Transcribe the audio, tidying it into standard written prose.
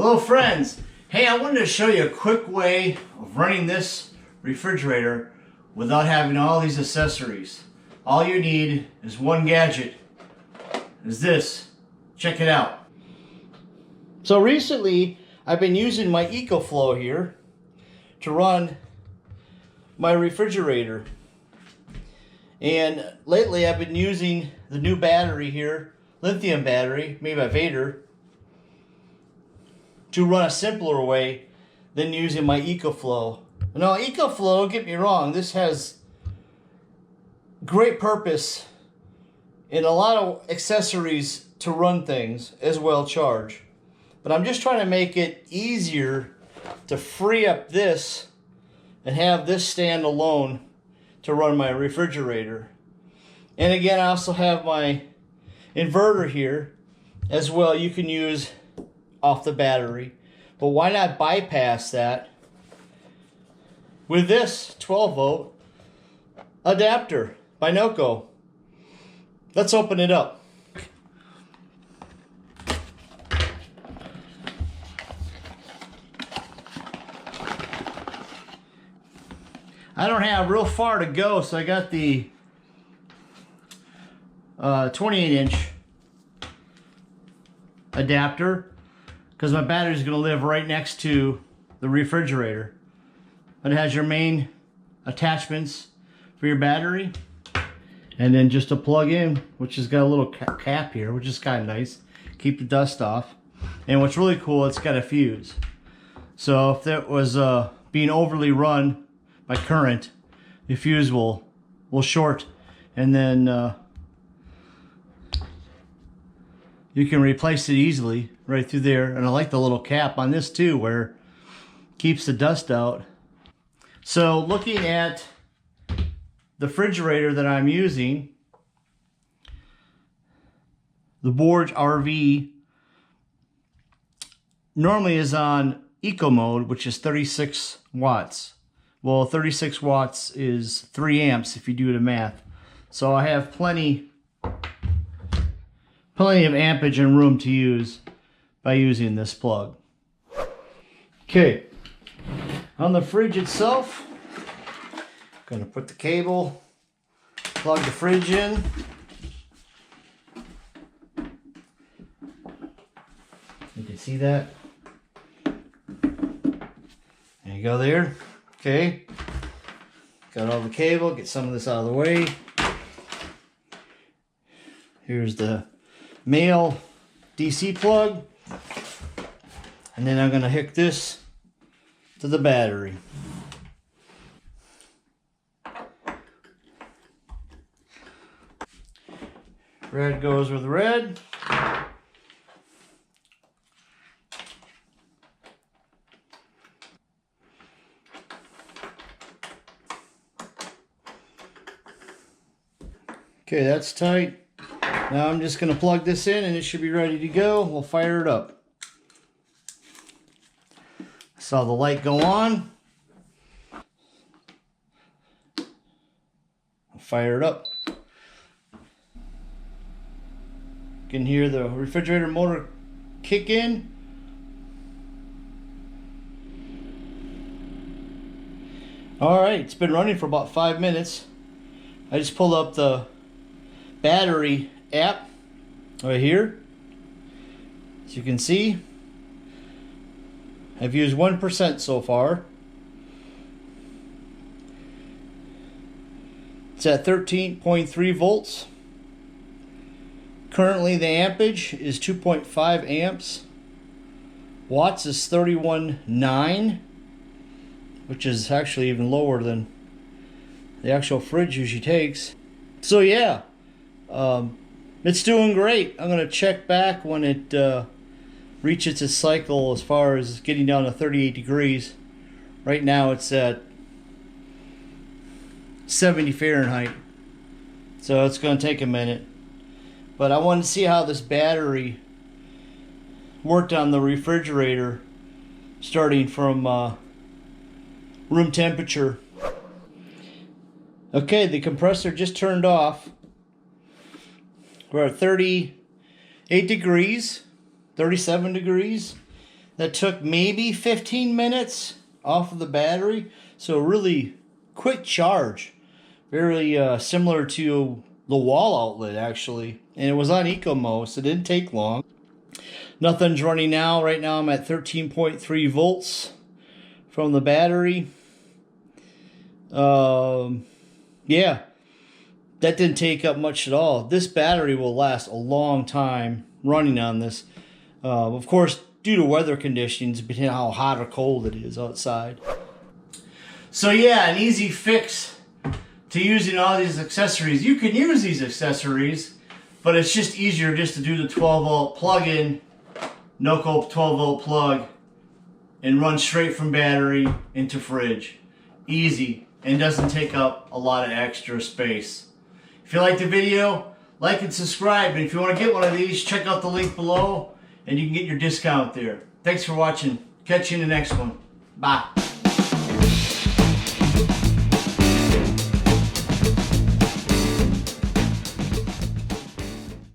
Hello friends! Hey, I wanted to show you a quick way of running this refrigerator without having all these accessories. All you need is one gadget. Is this. Check it out. So recently I've been using my EcoFlow here to run my refrigerator. And lately I've been using the new battery here, Lithium battery, made by Vader, to run a simpler way than using my EcoFlow. Now EcoFlow, don't get me wrong, this has great purpose and a lot of accessories to run things as well charge. But I'm just trying to make it easier to free up this and have this stand alone to run my refrigerator. And again, I also have my inverter here as well you can use off the battery. But why not bypass that with this 12 volt adapter by NOCO? Let's open it up. I don't have real far to go, so I got the 28-inch adapter because my battery is going to live right next to the refrigerator. It has your main attachments for your battery, and then just a plug-in, which has got a little cap here, which is kind of nice. Keep the dust off. And what's really cool, it's got a fuse. So if that was being overly run by current, the fuse will short, and then you can replace it easily right through there. And I like the little cap on this too, where it keeps the dust out. So looking at the refrigerator that I'm using, the Borge RV normally is on eco mode, which is 36 watts. Well, 36 watts is 3 amps if you do the math. So I have plenty of ampage and room to use by using this plug. Okay, on the fridge itself, I'm going to put the cable, plug the fridge in. You can see that. There you go there. Okay, got all the cable, get some of this out of the way. Here's the male DC plug, and then I'm going to hook this to the battery. Red goes with red. Okay, that's tight. Now I'm just going to plug this in and it should be ready to go. We'll fire it up. I saw the light go on. I'll fire it up. You can hear the refrigerator motor kick in. Alright, it's been running for about 5 minutes. I just pulled up the battery app right here. As you can see, I've used 1% so far. It's at 13.3 volts. Currently the ampage is 2.5 amps. Watts is 31.9, which is actually even lower than the actual fridge usually takes. So yeah, it's doing great. I'm going to check back when it reaches its cycle as far as getting down to 38 degrees. Right now it's at 70 Fahrenheit. So it's going to take a minute. But I wanted to see how this battery worked on the refrigerator starting from room temperature. Okay, the compressor just turned off. We're at 38 degrees, 37 degrees. that took maybe 15 minutes off of the battery. So really quick charge. Very similar to the wall outlet actually. And it was on eco mode, so it didn't take long. Nothing's running now. Right now I'm at 13.3 volts from the battery. Yeah, that didn't take up much at all. This battery will last a long time running on this. Of course, due to weather conditions, depending on how hot or cold it is outside. So yeah, an easy fix to using all these accessories. You can use these accessories, but it's just easier just to do the 12 volt plug-in, NOCO 12 volt plug, and run straight from battery into fridge. Easy, and doesn't take up a lot of extra space. If you liked the video, like and subscribe. And if you want to get one of these, check out the link below and you can get your discount there. Thanks for watching. Catch you in the next one. Bye.